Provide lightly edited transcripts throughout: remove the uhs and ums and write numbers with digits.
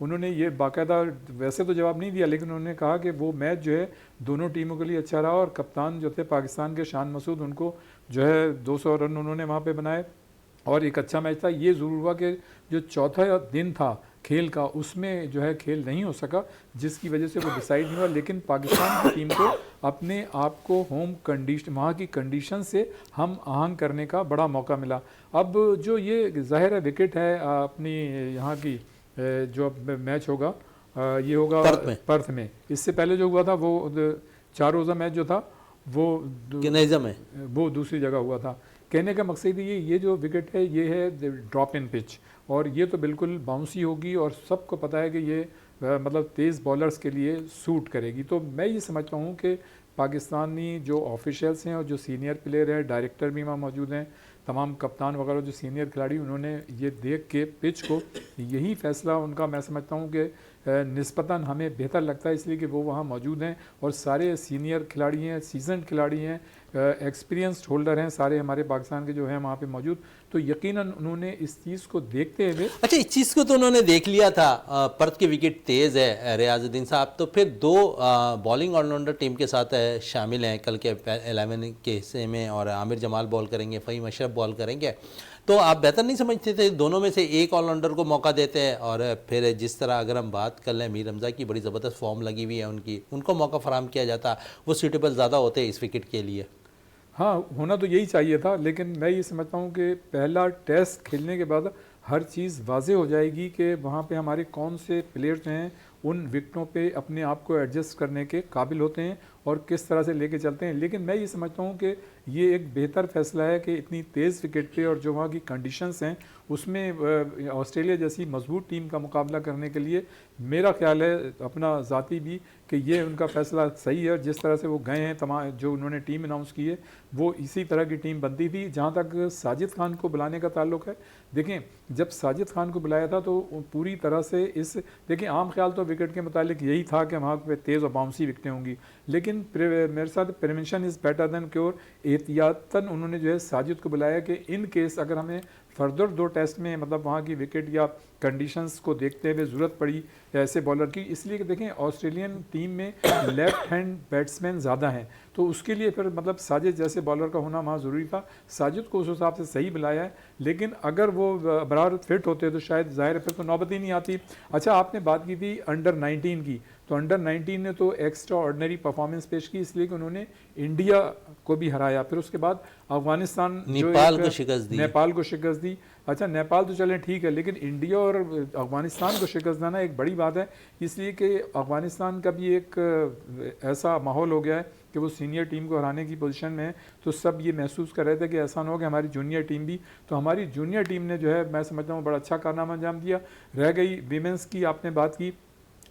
انہوں نے یہ باقاعدہ ویسے تو جواب نہیں دیا، لیکن انہوں نے کہا کہ وہ میچ جو ہے دونوں ٹیموں کے لیے اچھا رہا، اور کپتان جو تھے پاکستان کے شان مسعود، ان کو جو ہے 200 رن انہوں نے وہاں پہ بنائے اور ایک اچھا میچ تھا۔ یہ ضرور ہوا کہ جو چوتھا دن تھا کھیل کا، اس میں جو ہے کھیل نہیں ہو سکا، جس کی وجہ سے وہ ڈیسائیڈ نہیں ہوا، لیکن پاکستان کی ٹیم کو اپنے آپ کو ہوم کنڈیشن، وہاں کی کنڈیشن سے ہم آہنگ کرنے کا بڑا موقع ملا۔ اب جو یہ ظاہر ہے وکٹ ہے اپنی یہاں کی جو اب میچ ہوگا یہ ہوگا پرتھ میں، اس سے پہلے جو ہوا تھا وہ 4 روزہ میچ جو تھا وہ دوسری جگہ ہوا تھا۔ کہنے کا مقصد یہ جو وکٹ ہے یہ ہے ڈراپ ان پچ، اور یہ تو بالکل باؤنسی ہوگی، اور سب کو پتہ ہے کہ یہ مطلب تیز بالرز کے لیے سوٹ کرے گی۔ تو میں یہ سمجھتا ہوں کہ پاکستانی جو آفیشیلس ہیں اور جو سینئر پلیئر ہیں، ڈائریکٹر بھی وہاں موجود ہیں، تمام کپتان وغیرہ جو سینئر کھلاڑی، انہوں نے یہ دیکھ کے پچ کو، یہی فیصلہ ان کا میں سمجھتا ہوں کہ نسبتاً ہمیں بہتر لگتا ہے، اس لیے کہ وہ وہاں موجود ہیں اور سارے سینئر کھلاڑی ہیں، سیزنڈ کھلاڑی ہیں، ایکسپیرینسڈ ہولڈر ہیں سارے ہمارے پاکستان کے جو ہیں وہاں پہ موجود۔ تو یقیناً انہوں نے اس چیز کو دیکھتے ہوئے، اچھا اس چیز کو تو انہوں نے دیکھ لیا تھا، پرتھ کی وکٹ تیز ہے ریاض الدین صاحب، تو پھر 2 بالنگ آل راؤنڈر ٹیم کے ساتھ شامل ہیں کل کے 11 کے حصے میں، اور عامر جمال بال کریں گے، فہیم اشرف بال کریں گے، تو آپ بہتر نہیں سمجھتے تھے دونوں میں سے ایک آل راؤنڈر کو موقع دیتے ہیں، اور پھر جس طرح اگر ہم بات کر لیں میر حمزہ کی بڑی زبردست فارم لگی ہوئی ہے ان کو موقع فراہم کیا جاتا، وہ سوٹیبل زیادہ ہوتے اس وکٹ کے لیے؟ ہاں ہونا تو یہی چاہیے تھا، لیکن میں یہ سمجھتا ہوں کہ پہلا ٹیسٹ کھیلنے کے بعد ہر چیز واضح ہو جائے گی کہ وہاں پہ ہمارے کون سے پلیئرز ہیں ان وکٹوں پہ اپنے آپ کو ایڈجسٹ کرنے کے قابل ہوتے ہیں اور کس طرح سے لے کے چلتے ہیں۔ لیکن میں یہ سمجھتا ہوں کہ یہ ایک بہتر فیصلہ ہے کہ اتنی تیز وکٹ پہ اور جو وہاں کی کنڈیشنز ہیں اس میں آسٹریلیا جیسی مضبوط ٹیم کا مقابلہ کرنے کے لیے میرا خیال ہے اپنا ذاتی بھی کہ یہ ان کا فیصلہ صحیح ہے۔ جس طرح سے وہ گئے ہیں، تمام جو انہوں نے ٹیم اناؤنس کی ہے وہ اسی طرح کی ٹیم بنتی تھی۔ جہاں تک ساجد خان کو بلانے کا تعلق ہے، دیکھیں جب ساجد خان کو بلایا تھا تو پوری طرح سے دیکھیں عام خیال تو وکٹ کے متعلق یہی تھا کہ وہاں پہ تیز اور باؤنسی وکٹیں ہوں گی، لیکن میرے ساتھ prevention is better than cure, احتیاطاً انہوں نے جو ہے ساجد کو بلایا کہ ان کیس اگر ہمیں فردر 2 ٹیسٹ میں مطلب وہاں کی وکٹ یا کنڈیشنز کو دیکھتے ہوئے ضرورت پڑی ایسے بالر کی، اس لیے کہ دیکھیں آسٹریلین ٹیم میں لیفٹ ہینڈ بیٹسمین زیادہ ہیں، تو اس کے لیے پھر مطلب ساجد جیسے بالر کا ہونا وہاں ضروری تھا۔ ساجد کو اس حساب سے صحیح بلایا ہے، لیکن اگر وہ برابر فٹ ہوتے تو شاید ظاہر ہے پھر تو نوبت ہی نہیں آتی۔ اچھا آپ نے بات کی تھی انڈر 19 کی، تو انڈر 19 نے تو ایکسٹرا آرڈنری پرفارمنس پیش کی، اس لیے کہ انہوں نے انڈیا کو بھی ہرایا، پھر اس کے بعد افغانستان نیپال کو شکست دی۔ اچھا نیپال تو چلیں ٹھیک ہے، لیکن انڈیا اور افغانستان کو شکست دینا ایک بڑی بات ہے، اس لیے کہ افغانستان کا بھی ایک ایسا ماحول ہو گیا ہے کہ وہ سینئر ٹیم کو ہرانے کی پوزیشن میں ہے، تو سب یہ محسوس کر رہے تھے کہ ایسا نہ ہو کہ ہماری جونیئر ٹیم بھی، تو ہماری جونیئر ٹیم نے جو ہے میں سمجھتا ہوں بڑا اچھا کارنامہ انجام دیا۔ رہ گئی ویمنس کی، آپ نے بات کی،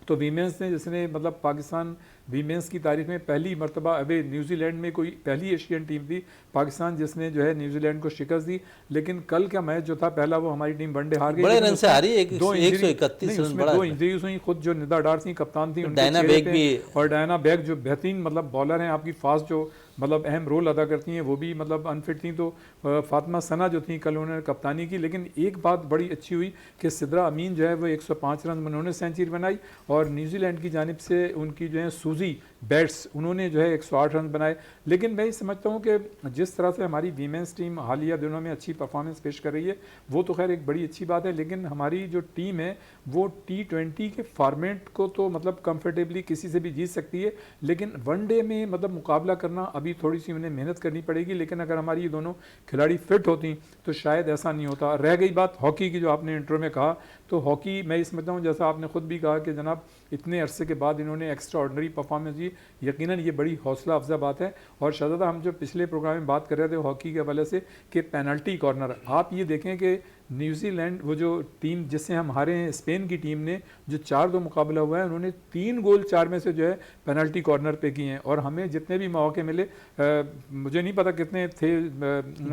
تو ویمنس نے جس نے مطلب پاکستان ویمنس کی تاریخ میں پہلی مرتبہ ابھی نیوزی لینڈ میں کوئی پہلی ایشین ٹیم تھی پاکستان جس نے جو ہے نیوزی لینڈ کو شکست دی، لیکن کل کا میچ جو تھا پہلا وہ ہماری ٹیم ون ڈے ہار گئی، بڑے رن سے ہاری، 131 رن، 2 انجریز ہوئی، خود جو ندا ڈار تھیں کپتان تھیں اور ڈائنا بیگ جو بہترین مطلب بالر ہیں آپ کی فاسٹ جو مطلب اہم رول ادا کرتی ہیں، وہ بھی مطلب انفٹ تھیں، تو فاطمہ ثنا جو تھیں کل انہوں نے کپتانی کی۔ لیکن ایک بات بڑی اچھی ہوئی کہ سدرا امین جو ہے وہ 105 رن انہوں نے سینچری بنائی، اور نیوزی لینڈ کی جانب سے ان کی جو ہے سوزی بیٹس انہوں نے جو ہے 108 رن بنائے۔ لیکن میں یہ سمجھتا ہوں کہ جس طرح سے ہماری ویمنس ٹیم حالیہ دنوں میں اچھی پرفارمنس پیش کر رہی ہے وہ تو خیر ایک بڑی اچھی بات ہے، لیکن ہماری جو ٹیم ہے وہ T20 کے فارمیٹ کو تو مطلب کمفرٹیبلی کسی سے بھی جیت سکتی ہے، لیکن ون ڈے میں مطلب مقابلہ کرنا ابھی تھوڑی سی انہیں محنت کرنی پڑے گی، لیکن اگر ہماری یہ دونوں کھلاڑی فٹ ہوتی تو شاید ایسا نہیں ہوتا۔ رہ گئی بات ہاکی کی جو آپ نے انٹرو میں کہا، تو ہاکی میں یہ سمجھتا ہوں جیسا آپ نے خود بھی کہا کہ جناب اتنے عرصے کے بعد انہوں نے ایکسٹرا آرڈنری پرفارمنس دی، یقیناً یہ بڑی حوصلہ افزا بات ہے۔ اور شہزادہ ہم جو پچھلے پروگرام میں بات کر رہے تھے ہاکی کے حوالے سے کہ پینلٹی کارنر، آپ یہ دیکھیں کہ نیوزی لینڈ وہ جو ٹیم جس سے ہم ہارے ہیں اسپین کی ٹیم نے جو 4-2 مقابلہ ہوا ہے انہوں نے 3 گول 4 میں سے جو ہے پینلٹی کارنر پہ کیے ہیں، اور ہمیں جتنے بھی مواقع ملے مجھے نہیں پتا کتنے تھے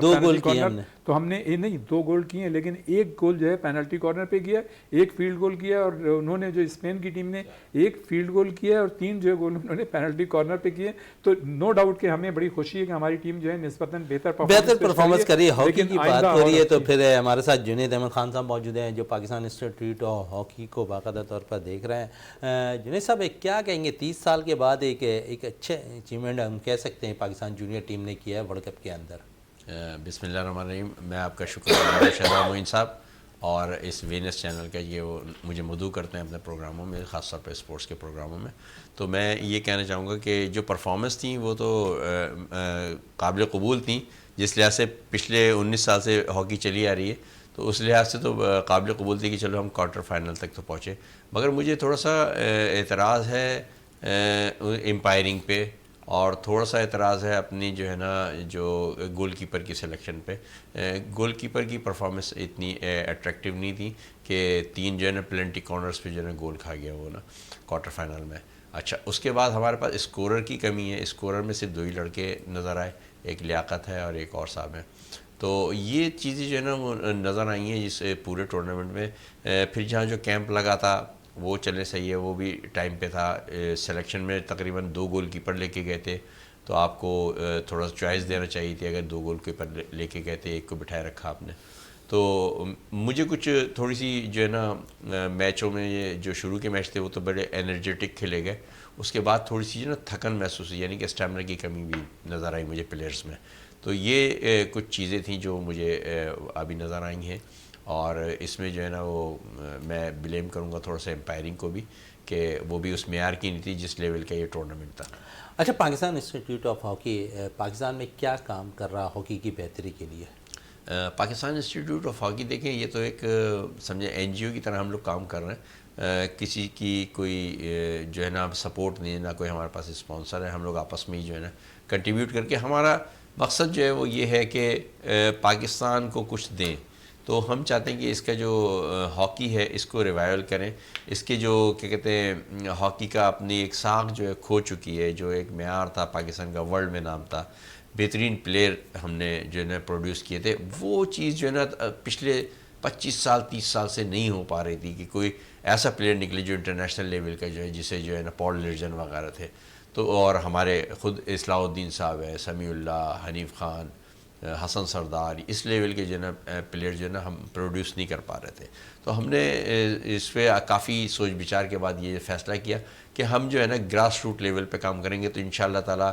2 گول کیے تو ہم نے نہیں 2 گول کیے ہیں، لیکن 1 گول جو ہے پینلٹی کارنر پہ کیا، 1 فیلڈ گول کیا، اور انہوں نے جو اسپین کی ٹیم نے 1 فیلڈ گول کیا اور 3 جو ہے گول انہوں نے پینلٹی کارنر پہ کیے۔ تو نو ڈاؤٹ کہ ہمیں بڑی خوشی ہے کہ ہماری ٹیم جو ہے نسبتاً بہتر پرفارمنس کری۔ ہاکی کی بات ہو رہی ہے تو پھر ہمارے ساتھ جنید احمد خان صاحب موجود ہیں جو پاکستان انسٹیٹیوٹ آف ہاکی کو باقاعدہ طور پر دیکھ رہے ہیں. جنید صاحب کیا کہیں گے 30 سال کے بعد ایک اچھے اچیومنٹ ہم کہہ سکتے ہیں پاکستان جونیئر ٹیم نے کیا ہے ورلڈ کپ کے اندر؟ بسم اللہ الرحمن الرحیم. میں آپ کا شکر گزار شہزاد معین صاحب اور اس وینس چینل کا یہ وہ مجھے مدعو کرتے ہیں اپنے پروگراموں میں، خاص طور پہ اسپورٹس کے پروگراموں میں. تو میں یہ کہنا چاہوں گا کہ جو پرفارمنس تھیں وہ تو قابل قبول تھیں. جس لحاظ سے پچھلے 19 سال سے ہاکی چلی آ رہی ہے تو اس لحاظ سے تو قابل قبول تھی کہ چلو ہم کوارٹر فائنل تک تو پہنچے. مگر مجھے تھوڑا سا اعتراض ہے امپائرنگ پہ، اور تھوڑا سا اعتراض ہے اپنی جو ہے نا جو گول کیپر کی سلیکشن پہ. گول کیپر کی پرفارمنس اتنی اٹریکٹیو نہیں تھی کہ 3 جو ہے نا پلنٹی کارنرز پہ جو ہے نا گول کھا گیا وہ نا کوارٹر فائنل میں. اچھا، اس کے بعد ہمارے پاس اسکورر کی کمی ہے. اسکورر میں صرف 2 ہی لڑکے نظر آئے، ایک لیاقت ہے اور ایک اور صاحب ہیں. تو یہ چیزیں جو ہے نا وہ نظر آئی ہیں اس پورے ٹورنامنٹ میں. پھر جہاں جو کیمپ لگا تھا وہ چلے صحیح ہے، وہ بھی ٹائم پہ تھا. سلیکشن میں تقریباً 2 گول کیپر لے کے گئے تھے تو آپ کو تھوڑا سا چوائس دینا چاہیے تھی. اگر 2 گول کیپر لے کے گئے تھے، ایک کو بٹھائے رکھا آپ نے. تو مجھے کچھ تھوڑی سی جو ہے نا میچوں میں یہ جو شروع کے میچ تھے وہ تو بڑے انرجیٹک کھیلے گئے. اس کے بعد تھوڑی سی جو ہے نا تھکن محسوس ہوئی، یعنی کہ اسٹیمنا کی کمی بھی نظر آئی مجھے پلیئرز میں. تو یہ کچھ چیزیں تھیں جو مجھے ابھی نظر آئی ہیں، اور اس میں جو ہے نا وہ میں بلیم کروں گا تھوڑا سا امپائرنگ کو بھی کہ وہ بھی اس معیار کی نہیں تھی جس لیول کا یہ ٹورنامنٹ تھا. اچھا، Pakistan institute of hockey Pakistan میں کیا کام کر رہا ہاکی کی بہتری کے لیے؟ پاکستان انسٹیٹیوٹ آف ہاکی دیکھیں یہ تو ایک سمجھیں NGO کی طرح ہم لوگ کام کر رہے ہیں. کسی کی کوئی جو ہے نا سپورٹ نہیں ہے، نہ کوئی ہمارے پاس اسپانسر ہے. ہم لوگ آپس میں ہی جو ہے نا کنٹریبیوٹ کر کے، ہمارا مقصد جو ہے وہ یہ ہے کہ پاکستان کو کچھ دیں. تو ہم چاہتے ہیں کہ اس کا جو ہاکی ہے اس کو ریوائول کریں. اس کے جو کیا کہتے ہیں ہاکی کا اپنی ایک ساکھ جو ہے کھو چکی ہے، جو ایک معیار تھا پاکستان کا، ورلڈ میں نام تھا، بہترین پلیئر ہم نے جو ہے نا پروڈیوس کیے تھے، وہ چیز جو ہے نا پچھلے 25 سال 30 سال سے نہیں ہو پا رہی تھی کہ کوئی ایسا پلیئر نکلے جو انٹرنیشنل لیول کا جو ہے، جسے جو ہے نا پال لرجن وغیرہ تھے. تو اور ہمارے خود اصلاح الدین صاحب ہے، سمیع اللہ، حنیف خان، حسن سردار، اس لیول کے جو ہے نا پلیئر جو ہے نا ہم پروڈیوس نہیں کر پا رہے تھے. تو ہم نے اس پہ کافی سوچ بچار کے بعد یہ فیصلہ کیا کہ ہم جو ہے نا گراس روٹ لیول پہ کام کریں گے تو انشاءاللہ تعالیٰ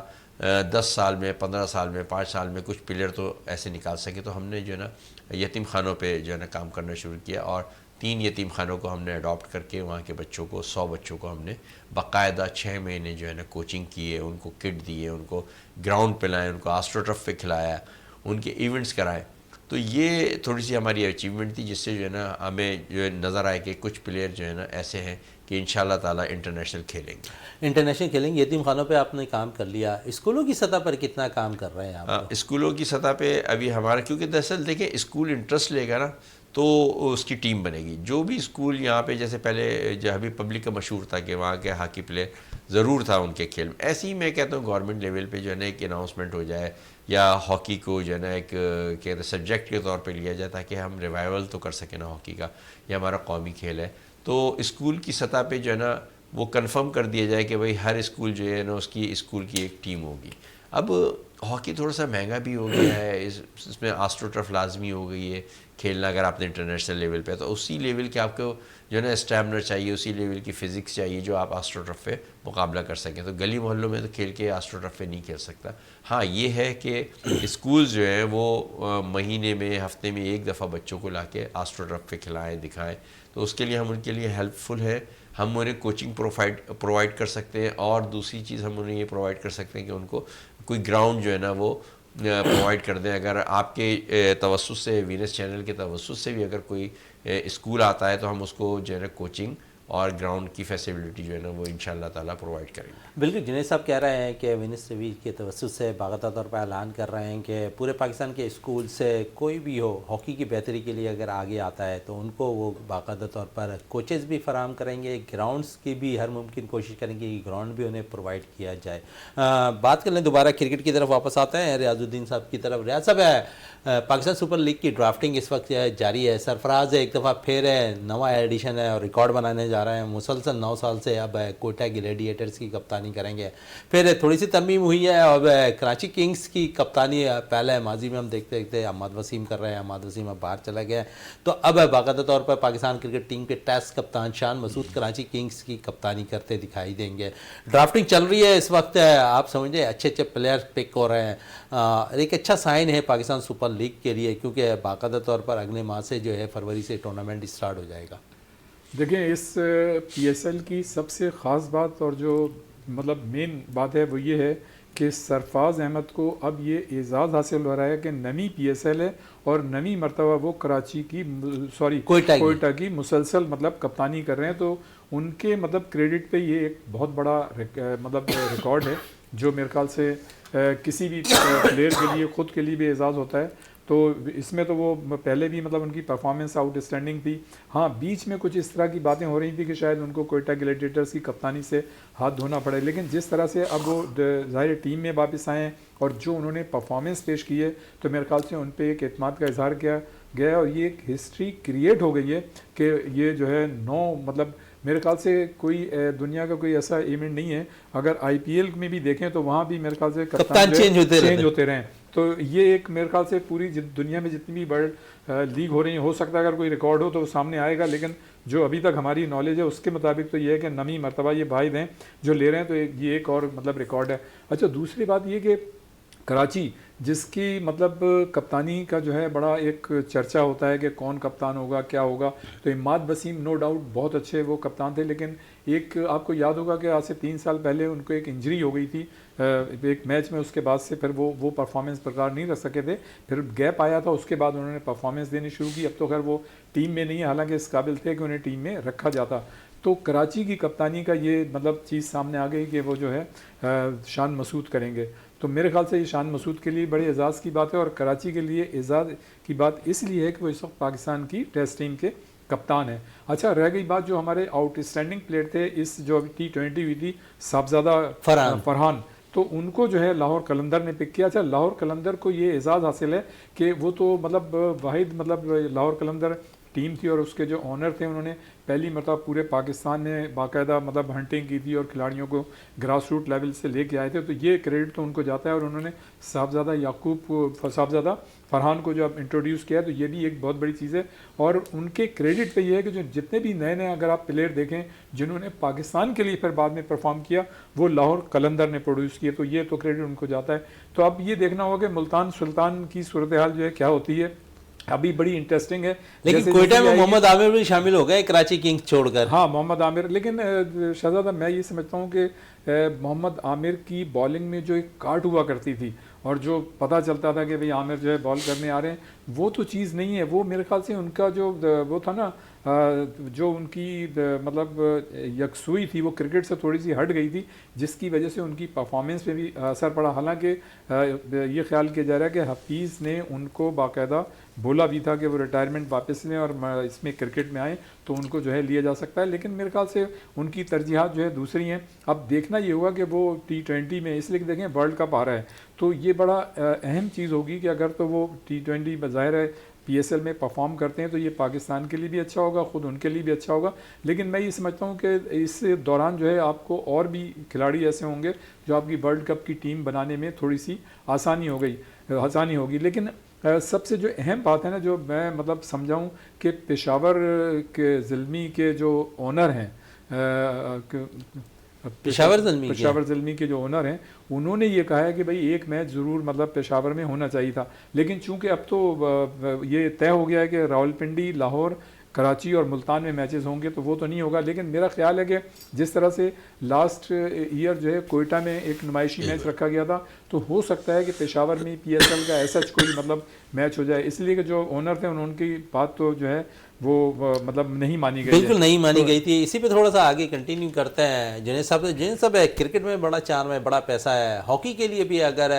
10 سال میں، 15 سال میں، 5 سال میں کچھ پلیئر تو ایسے نکال سکے. تو ہم نے جو ہے نا یتیم خانوں پہ جو ہے نا کام کرنا شروع کیا، اور 3 یتیم خانوں کو ہم نے اڈاپٹ کر کے وہاں کے بچوں کو 100 بچوں کو ہم نے باقاعدہ 6 مہینے جو ہے نا کوچنگ کی ہے، ان کو کٹ دیے، ان کو گراؤنڈ پہ لائے، ان کو آسٹرو ٹرف پہ کھلایا، ان کے ایونٹس کرائے. تو یہ تھوڑی سی ہماری اچیومنٹ تھی جس سے جو ہے نا ہمیں جو ہے نظر آئے کہ کچھ پلیئر جو ہے نا ایسے ہیں کہ انشاءاللہ تعالیٰ انٹرنیشنل کھیلیں گے. انٹرنیشنل کھیلیں گے. یتیم خانوں پہ آپ نے کام کر لیا، اسکولوں کی سطح پر کتنا کام کر رہے ہیں آپ؟ اسکولوں کی سطح پہ ابھی ہمارا، کیونکہ دراصل دیکھیں اسکول انٹرسٹ لے گا نا تو اس کی ٹیم بنے گی. جو بھی اسکول یہاں پہ، جیسے پہلے جو ابھی پبلک کا مشہور تھا کہ وہاں کے ہاکی پلیئر ضرور تھا ان کے کھیل میں، ایسے ہی میں کہتا ہوں گورنمنٹ لیول پہ جو ہے نا ایک اناؤنسمنٹ ہو جائے، یا ہاکی کو جو ہے نا ایک کہتے ہیں سبجیکٹ کے طور پہ لیا جائے تاکہ ہم ریوائول تو کر سکیں نا ہاکی کا. یہ ہمارا قومی کھیل ہے. تو اسکول کی سطح پہ جو ہے نا وہ کنفرم کر دیا جائے کہ بھئی ہر اسکول جو ہے نا اس کی اسکول کی ایک ٹیم ہوگی. اب ہاکی تھوڑا سا مہنگا بھی ہو گیا ہے، اس میں آسٹرو ٹرف لازمی ہو گئی ہے کھیلنا اگر آپ نے انٹرنیشنل لیول پہ. تو اسی لیول کے آپ کو جو ہے نا اسٹیمنا چاہیے، اسی لیول کی فزکس چاہیے جو آپ آسٹرو ٹرف پہ مقابلہ کر سکیں. تو گلی محلوں میں تو کھیل کے آسٹرو ٹرف پہ نہیں کھیل سکتا. ہاں یہ ہے کہ اسکولز جو ہیں وہ مہینے میں، ہفتے میں 1 دفعہ بچوں کو لا کے آسٹرو ٹرف پہ کھلائیں، دکھائیں. تو اس کے لیے ہم ان کے لیے ہیلپ فل ہے. ہم انہیں کوچنگ پرووائڈ کر سکتے ہیں، اور دوسری چیز ہم انہیں یہ پرووائڈ کر سکتے ہیں کہ ان کو کوئی گراؤنڈ جو ہے نا وہ پرووائڈ کر دیں. اگر آپ کے توسط سے، وینس چینل کے توسط سے بھی اگر کوئی اسکول آتا ہے تو ہم اس کو جو ہے نا کوچنگ اور گراؤنڈ کی فیسیلٹی جو ہے نا وہ انشاءاللہ تعالیٰ پرووائڈ کریں گے. بالکل، جنید صاحب کہہ رہے ہیں کہ وینس ٹی وی کے توسط سے باقاعدہ طور پر اعلان کر رہے ہیں کہ پورے پاکستان کے اسکول سے کوئی بھی ہو ہاکی کی بہتری کے لیے اگر آگے آتا ہے تو ان کو وہ باقاعدہ طور پر کوچز بھی فراہم کریں گے، گراؤنڈز کی بھی ہر ممکن کوشش کریں گے کہ گراؤنڈ بھی انہیں پرووائڈ کیا جائے. بات کر لیں دوبارہ کرکٹ کی طرف واپس آتے ہیں ریاض الدین صاحب کی طرف. ریاض صاحب پاکستان سپر لیگ کی ڈرافٹنگ اس وقت جاری ہے. سرفراز ایک دفعہ پھر ہے، نواں ایڈیشن ہے اور ریکارڈ بنانے جا جا رہے ہیں مسلسل 9 سال سے. اب کوئٹہ گلیڈیٹرز کی کپتانی کریں گے. پھر تھوڑی سی ترمیم ہوئی ہے. اب کراچی کنگز کی کپتانی پہلے ماضی میں ہم دیکھتے احمد وسیم کر رہے ہیں. احمد وسیم اب باہر چلا گیا ہے. تو اب باقاعدہ طور پر پاکستان کرکٹ ٹیم کے ٹیسٹ کپتان شان مسعود کراچی کنگز کی کپتانی کرتے دکھائی دیں گے. ڈرافٹنگ چل رہی ہے اس وقت. آپ سمجھیں اچھے اچھے پلیئر پک ہو رہے ہیں. ایک اچھا سائن ہے پاکستان سپر لیگ کے لیے, کیونکہ باقاعدہ طور پر اگلے ماہ سے جو ہے فروری سے ٹورنامنٹ اسٹارٹ ہو جائے گا. دیکھیں اس پی ایس ایل کی سب سے خاص بات اور جو مطلب مین بات ہے وہ یہ ہے کہ سرفراز احمد کو اب یہ اعزاز حاصل ہو رہا ہے کہ نویں پی ایس ایل ہے اور نویں مرتبہ وہ کراچی کی کوئٹہ کی مسلسل مطلب کپتانی کر رہے ہیں. تو ان کے مطلب کریڈٹ پہ یہ ایک بہت بڑا مطلب ریکارڈ ہے جو میرے خیال سے کسی بھی پلیئر کے لیے خود کے لیے بھی اعزاز ہوتا ہے. تو اس میں تو وہ پہلے بھی مطلب ان کی پرفارمنس آؤٹ اسٹینڈنگ تھی. ہاں بیچ میں کچھ اس طرح کی باتیں ہو رہی تھیں کہ شاید ان کو کوئٹہ گلیڈیٹرز کی کپتانی سے ہاتھ دھونا پڑے, لیکن جس طرح سے اب وہ ظاہر ٹیم میں واپس آئے ہیں اور جو انہوں نے پرفارمنس پیش کی ہے تو میرے خیال سے ان پہ ایک اعتماد کا اظہار کیا گیا ہے اور یہ ایک ہسٹری کریٹ ہو گئی ہے کہ یہ جو ہے مطلب میرے خیال سے کوئی دنیا کا کوئی ایسا ایونٹ نہیں ہے. اگر آئی پی ایل میں بھی دیکھیں تو وہاں بھی میرے خیال سے کپتان چینج ہوتے رہے. تو یہ ایک میرے خیال سے پوری دنیا میں جتنی بھی ورلڈ لیگ ہو رہی ہیں ہو سکتا ہے اگر کوئی ریکارڈ ہو تو وہ سامنے آئے گا, لیکن جو ابھی تک ہماری نالج ہے اس کے مطابق تو یہ ہے کہ نویں مرتبہ یہ بھائی ہیں جو لے رہے ہیں, تو یہ ایک اور مطلب ریکارڈ ہے. اچھا دوسری بات یہ کہ کراچی جس کی مطلب کپتانی کا جو ہے بڑا ایک چرچہ ہوتا ہے کہ کون کپتان ہوگا کیا ہوگا, تو احمد وسیم نو ڈاؤٹ بہت اچھے وہ کپتان تھے, لیکن ایک آپ کو یاد ہوگا کہ آج سے 3 سال پہلے ان کو ایک انجری ہو گئی تھی ایک میچ میں. اس کے بعد سے پھر وہ پرفارمنس برقرار نہیں رکھ سکے تھے, پھر گیپ آیا تھا, اس کے بعد انہوں نے پرفارمنس دینی شروع کی. اب تو خیر وہ ٹیم میں نہیں ہے, حالانکہ اس قابل تھے کہ انہیں ٹیم میں رکھا جاتا. تو کراچی کی کپتانی کا یہ مطلب چیز سامنے آ گئی کہ وہ جو ہے شان مسعود کریں گے. تو میرے خیال سے یہ شان مسعود کے لیے بڑے اعزاز کی بات ہے, اور کراچی کے لیے اعزاز کی بات اس لیے ہے کہ وہ اس وقت پاکستان کی ٹیسٹ ٹیم کے کپتان ہے. اچھا رہ گئی بات جو ہمارے آؤٹ اسٹینڈنگ پلیئر تھے اس جو T20 ہوئی تھی صاحبزادہ فرحان, تو ان کو جو ہے لاہور قلندر نے پک کیا. اچھا لاہور قلندر کو یہ اعزاز حاصل ہے کہ وہ تو مطلب واحد مطلب لاہور قلندر ٹیم تھی اور اس کے جو آنر تھے انہوں نے پہلی مرتبہ پورے پاکستان میں باقاعدہ مطلب ہنٹنگ کی تھی اور کھلاڑیوں کو گراس روٹ لیول سے لے کے آئے تھے. تو یہ کریڈٹ تو ان کو جاتا ہے, اور انہوں نے صاحبزادہ فرحان کو جو اب انٹروڈیوس کیا ہے تو یہ بھی ایک بہت بڑی چیز ہے. اور ان کے کریڈٹ پہ یہ ہے کہ جو جتنے بھی نئے اگر آپ پلیئر دیکھیں جنہوں نے پاکستان کے لیے پھر بعد میں پرفارم کیا وہ لاہور قلندر نے پروڈیوس کیے, تو یہ تو کریڈٹ ان کو جاتا ہے. تو اب یہ دیکھنا ہوگا کہ ملتان سلطان کی صورتحال جو ہے کیا ہوتی ہے, ابھی بڑی انٹرسٹنگ ہے. لیکن کوئٹہ میں محمد عامر بھی شامل ہو گئے کراچی کنگز چھوڑ کر. ہاں محمد عامر, لیکن شہزادہ میں یہ سمجھتا ہوں کہ محمد عامر کی بالنگ میں جو ایک کاٹ ہوا کرتی تھی اور جو پتہ چلتا تھا کہ بھئی عامر جو ہے بال کرنے آ رہے ہیں, وہ تو چیز نہیں ہے. وہ میرے خیال سے ان کا جو وہ تھا نا جو ان کی مطلب یکسوئی تھی وہ کرکٹ سے تھوڑی سی ہٹ گئی تھی, جس کی وجہ سے ان کی پرفارمنس پہ بھی اثر پڑا. حالانکہ یہ خیال کیا جا رہا ہے کہ حفیظ نے ان کو باقاعدہ بولا بھی تھا کہ وہ ریٹائرمنٹ واپس لیں اور اس میں کرکٹ میں آئیں تو ان کو جو ہے لیا جا سکتا ہے, لیکن میرے خیال سے ان کی ترجیحات جو ہے دوسری ہیں. اب دیکھنا یہ ہوگا کہ وہ T20 میں, اس لیے کہ دیکھیں ورلڈ کپ آ رہا ہے تو یہ بڑا اہم چیز ہوگی کہ اگر تو وہ T20 بظاہر ہے پی ایس ایل میں پرفارم کرتے ہیں تو یہ پاکستان کے لیے بھی اچھا ہوگا, خود ان کے لیے بھی اچھا ہوگا. لیکن میں یہ سمجھتا ہوں کہ اس دوران جو ہے آپ کو اور بھی کھلاڑی ایسے ہوں گے جو آپ کی ورلڈ کپ کی ٹیم بنانے میں تھوڑی سی آسانی ہوگی. لیکن سب سے جو اہم بات ہے نا جو میں مطلب سمجھاؤں کہ پشاور کے زلمی کے جو اونر ہیں پشاور زلمی کے جو اونر ہیں انہوں نے یہ کہا ہے کہ بھئی ایک میچ ضرور مطلب پشاور میں ہونا چاہیے تھا, لیکن چونکہ اب تو یہ طے ہو گیا ہے کہ راولپنڈی, لاہور, کراچی اور ملتان میں میچز ہوں گے تو وہ تو نہیں ہوگا. لیکن میرا خیال ہے کہ جس طرح سے لاسٹ ایئر جو ہے کوئٹہ میں ایک نمائشی میچ رکھا گیا تھا تو ہو سکتا ہے کہ پشاور میں پی ایس ایل کا ایسا کوئی مطلب میچ ہو جائے, اس لیے کہ جو اونر تھے ان کی بات تو جو ہے وہ مطلب نہیں مانی گئی, بالکل نہیں مانی گئی تھی. اسی پہ تھوڑا سا آگے کنٹینیو کرتے ہیں. جن سب کرکٹ میں بڑا چارم ہے, بڑا پیسہ ہے, ہاکی کے لیے بھی اگر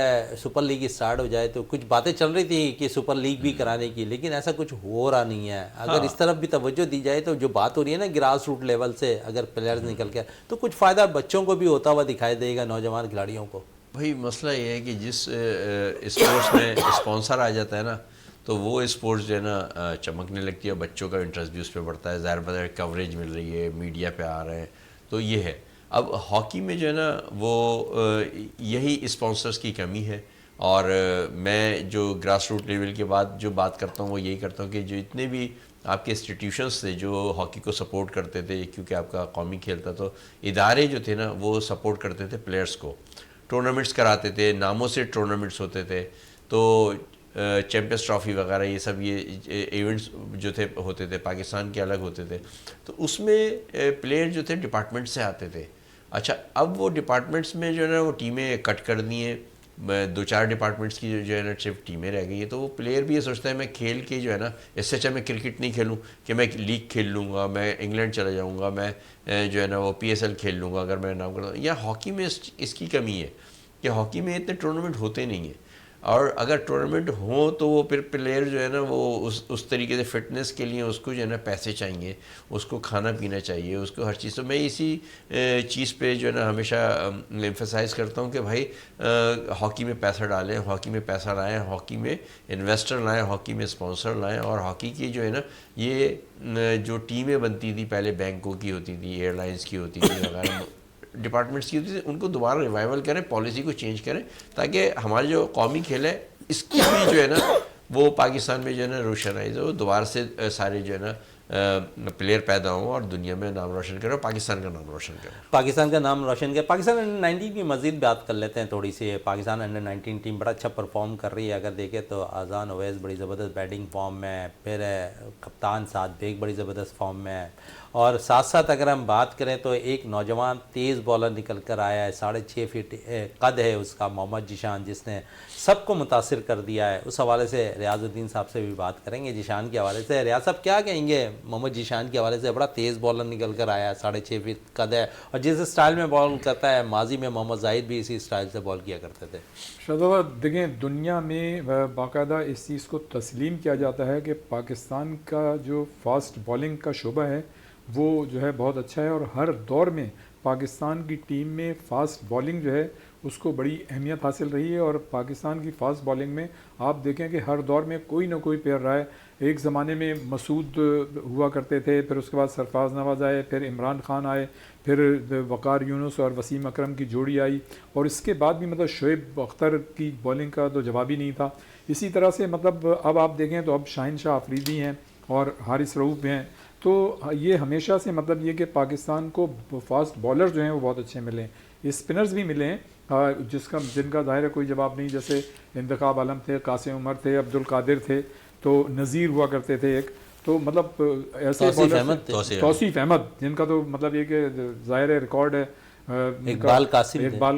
سپر لیگ اسٹارٹ ہو جائے تو کچھ باتیں چل رہی تھی کہ سپر لیگ بھی کرانے کی, لیکن ایسا کچھ ہو رہا نہیں ہے. اگر اس طرف بھی توجہ دی جائے تو جو بات ہو رہی ہے نا گراس روٹ لیول سے اگر پلیئرز نکل کے تو کچھ فائدہ بچوں کو بھی ہوتا ہوا دکھائی دے گا, نوجوان کھلاڑیوں کو. بھائی مسئلہ یہ ہے کہ جس اسپورٹس میں اسپانسر آ جاتا ہے نا تو وہ اسپورٹس جو ہے نا چمکنے لگتی ہے، بچوں کا انٹرسٹ بھی اس پہ بڑھتا ہے، ظاہر بات ہے کوریج مل رہی ہے، میڈیا پہ آ رہے ہیں، تو یہ ہے۔ اب ہاکی میں جو ہے نا وہ یہی اسپانسرز کی کمی ہے، اور میں جو گراس روٹ لیول کے بعد جو بات کرتا ہوں وہ یہی کرتا ہوں کہ جو اتنے بھی آپ کے انسٹیٹیوشنس تھے جو ہاکی کو سپورٹ کرتے تھے، کیونکہ آپ کا قومی کھیل تھا، تو ادارے جو تھے نا وہ سپورٹ کرتے تھے پلیئرز کو، ٹورنامنٹس کراتے تھے، ناموں سے ٹورنامنٹس ہوتے تھے، تو چیمپئنز ٹرافی وغیرہ یہ سب یہ ایونٹس جو تھے ہوتے تھے پاکستان کے الگ ہوتے تھے، تو اس میں پلیئر جو تھے ڈپارٹمنٹ سے آتے تھے۔ اچھا اب وہ ڈپارٹمنٹس میں جو ہے نا وہ ٹیمیں کٹ کر دی ہیں، 2-4 ڈپارٹمنٹس کی جو ہے نا صرف ٹیمیں رہ گئی ہیں، تو وہ پلیئر بھی یہ سوچتا ہے میں کھیل کے جو ہے نا، اس سے اچھا میں کرکٹ نہیں کھیلوں کہ میں لیگ کھیل لوں گا، میں انگلینڈ چلا جاؤں گا، میں جو ہے نا وہ PSL کھیل لوں گا اگر میں نام کرتا ہوں۔ یا ہاکی میں اس کی کمی ہے کہ ہاکی میں اتنے ٹورنامنٹ ہوتے نہیں ہیں، اور اگر ٹورنامنٹ ہوں تو وہ پھر پلیئر جو ہے نا وہ اس طریقے سے فٹنس کے لیے اس کو جو ہے نا پیسے چاہیے، اس کو کھانا پینا چاہیے، اس کو ہر چیز۔ تو میں اسی چیز پہ جو ہے نا ہمیشہ ایمفسائز کرتا ہوں کہ بھائی ہاکی میں پیسہ ڈالیں، ہاکی میں پیسہ لائیں، ہاکی میں انویسٹر لائیں، ہاکی میں اسپانسر لائیں، اور ہاکی کی جو ہے نا یہ جو ٹیمیں بنتی تھی پہلے بینکوں کی ہوتی تھی، ایئر لائنس کی ہوتی تھی وغیرہ ڈپارٹمنٹس کی ہوتی تھی، ان کو دوبارہ ریوائیول کریں، پالیسی کو چینج کریں، تاکہ ہمارے جو قومی کھیل ہے اس کی بھی جو ہے نا وہ پاکستان میں جو ہے نا روشنائز ہو، دوبارہ سے سارے جو ہے نا پلیئر پیدا ہوں اور دنیا میں نام روشن کریں اور پاکستان کا نام روشن کریں۔ پاکستان کا نام روشن کیا۔ پاکستان انڈر-19 کی مزید بات کر لیتے ہیں تھوڑی سی۔ پاکستان انڈر-19 ٹیم بڑا اچھا پرفارم کر رہی ہے، اگر دیکھیں تو اذان اویس بڑی زبردست بیٹنگ فارم میں ہے، پھر کپتان سعد بیگ بڑی زبردست فارم میں ہے، اور ساتھ ساتھ اگر ہم بات کریں تو ایک نوجوان تیز بالر نکل کر آیا ہے، 6.5 فٹ قد ہے اس کا، محمد جیشان، جس نے سب کو متاثر کر دیا ہے۔ اس حوالے سے ریاض الدین صاحب سے بھی بات کریں گے جیشان کے حوالے سے۔ ریاض صاحب کیا کہیں گے محمد جیشان کے حوالے سے؟ بڑا تیز بالر نکل کر آیا ہے، 6.5 فٹ قد ہے، اور جس اسٹائل میں بال کرتا ہے، ماضی میں محمد زاہد بھی اسی اسٹائل سے بال کیا کرتے تھے۔ شہزاد دیکھیں، دنیا میں باقاعدہ اس چیز کو تسلیم کیا جاتا ہے کہ پاکستان کا جو فاسٹ بالنگ کا شعبہ ہے وہ جو ہے بہت اچھا ہے، اور ہر دور میں پاکستان کی ٹیم میں فاسٹ بالنگ جو ہے اس کو بڑی اہمیت حاصل رہی ہے، اور پاکستان کی فاسٹ بالنگ میں آپ دیکھیں کہ ہر دور میں کوئی نہ کوئی پلیئر رہا ہے۔ ایک زمانے میں مسعود ہوا کرتے تھے، پھر اس کے بعد سرفراز نواز آئے، پھر عمران خان آئے، پھر وقار یونس اور وسیم اکرم کی جوڑی آئی، اور اس کے بعد بھی مطلب شعیب اختر کی بالنگ کا تو جواب ہی نہیں تھا۔ اسی طرح سے مطلب اب آپ دیکھیں تو اب شاہین شاہ آفریدی ہیں اور حارث رؤوف بھی ہیں، تو یہ ہمیشہ سے مطلب یہ کہ پاکستان کو فاسٹ بالر جو ہیں وہ بہت اچھے ملے ہیں، اسپنرز بھی ملے ہیں جن کا ظاہر ہے کوئی جواب نہیں، جیسے انتخاب عالم تھے، قاسم عمر تھے، عبد القادر تھے، تو نذیر ہوا کرتے تھے ایک، تو مطلب ایسے توصیف احمد جن کا تو مطلب یہ کہ ظاہر ہے ریکارڈ ہے، اقبال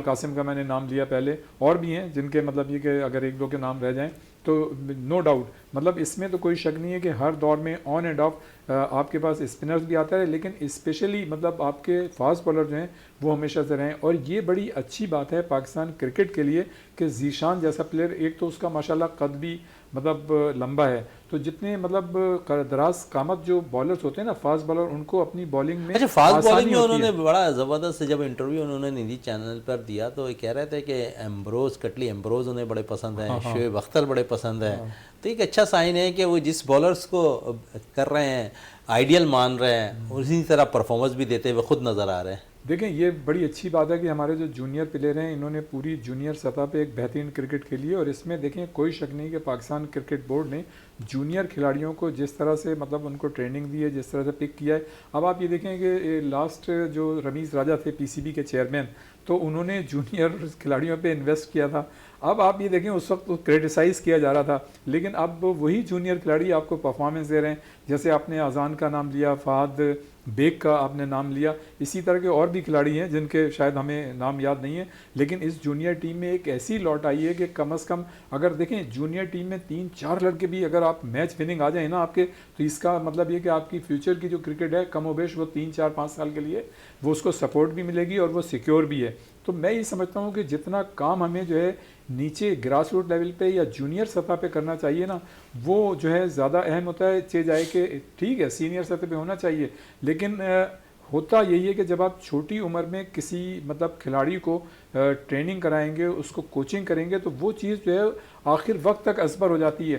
قاسم کا میں نے نام لیا پہلے، اور بھی ہیں جن کے مطلب یہ کہ اگر ایک دو کے نام رہ جائیں تو نو ڈاؤٹ مطلب اس میں تو کوئی شک نہیں ہے کہ ہر دور میں آن اینڈ آف آپ کے پاس اسپنرز بھی آتا ہے، لیکن اسپیشلی مطلب آپ کے فاسٹ بالر جو ہیں وہ ہمیشہ سے رہیں، اور یہ بڑی اچھی بات ہے پاکستان کرکٹ کے لیے کہ ذیشان جیسا پلیئر، ایک تو اس کا ماشاءاللہ قد بھی مطلب لمبا ہے، تو جتنے مطلب دراز قامت جو بالرز ہوتے ہیں نا فاسٹ بالر، ان کو اپنی بالنگ میں اچھا فاسٹ بالنگ میں انہوں نے بڑا زبردست، جب انٹرویو انہوں نے نجی چینل پر دیا تو یہ کہہ رہے تھے کہ کٹلی ایمبروز انہیں بڑے پسند ہیں، شعیب اختر بڑے پسند ہیں، تو ایک اچھا سائن ہے کہ وہ جس بالرز کو کر رہے ہیں آئیڈیل مان رہے ہیں، اسی طرح پرفارمنس بھی دیتے ہوئے خود نظر آ رہے ہیں۔ دیکھیں یہ بڑی اچھی بات ہے کہ ہمارے جو جونیئر پلیئر ہیں انہوں نے پوری جونیئر سطح پہ ایک بہترین کرکٹ کھیلی ہے، اور اس میں دیکھیں کوئی شک نہیں کہ پاکستان کرکٹ بورڈ نے جونیئر کھلاڑیوں کو جس طرح سے مطلب ان کو ٹریننگ دی ہے، جس طرح سے پک کیا ہے۔ اب آپ یہ دیکھیں کہ لاسٹ جو رمیز راجہ تھے PCB کے چیئرمین، تو انہوں نے جونیئر کھلاڑیوں پہ انویسٹ کیا تھا۔ اب آپ یہ دیکھیں اس وقت کریٹیسائز کیا جا رہا تھا، لیکن اب وہی جونیئر کھلاڑی آپ کو پرفارمنس دے رہے ہیں، جیسے آپ نے اذان کا نام لیا، فہد بیگ کا آپ نے نام لیا، اسی طرح کے اور بھی کھلاڑی ہیں جن کے شاید ہمیں نام یاد نہیں ہے، لیکن اس جونیئر ٹیم میں ایک ایسی لوٹ آئی ہے کہ کم از کم اگر دیکھیں جونیئر ٹیم میں 3-4 لڑکے بھی اگر آپ میچ وننگ آ جائیں نا آپ کے، تو اس کا مطلب یہ کہ آپ کی فیوچر کی جو کرکٹ ہے کم و بیش وہ 3-4-5 سال کے لیے وہ اس کو سپورٹ بھی ملے گی اور وہ سیکیور بھی ہے۔ تو میں یہ سمجھتا ہوں کہ جتنا کام ہمیں جو ہے نیچے گراس روٹ لیول پہ یا جونیئر سطح پہ کرنا چاہیے نا، وہ جو ہے زیادہ اہم ہوتا ہے، چاہے جائے کہ ٹھیک ہے سینئر سطح پہ ہونا چاہیے، لیکن ہوتا یہی ہے کہ جب آپ چھوٹی عمر میں کسی مطلب کھلاڑی کو ٹریننگ کرائیں گے، اس کو کوچنگ کریں گے، تو وہ چیز جو ہے آخر وقت تک اثر ہو جاتی ہے۔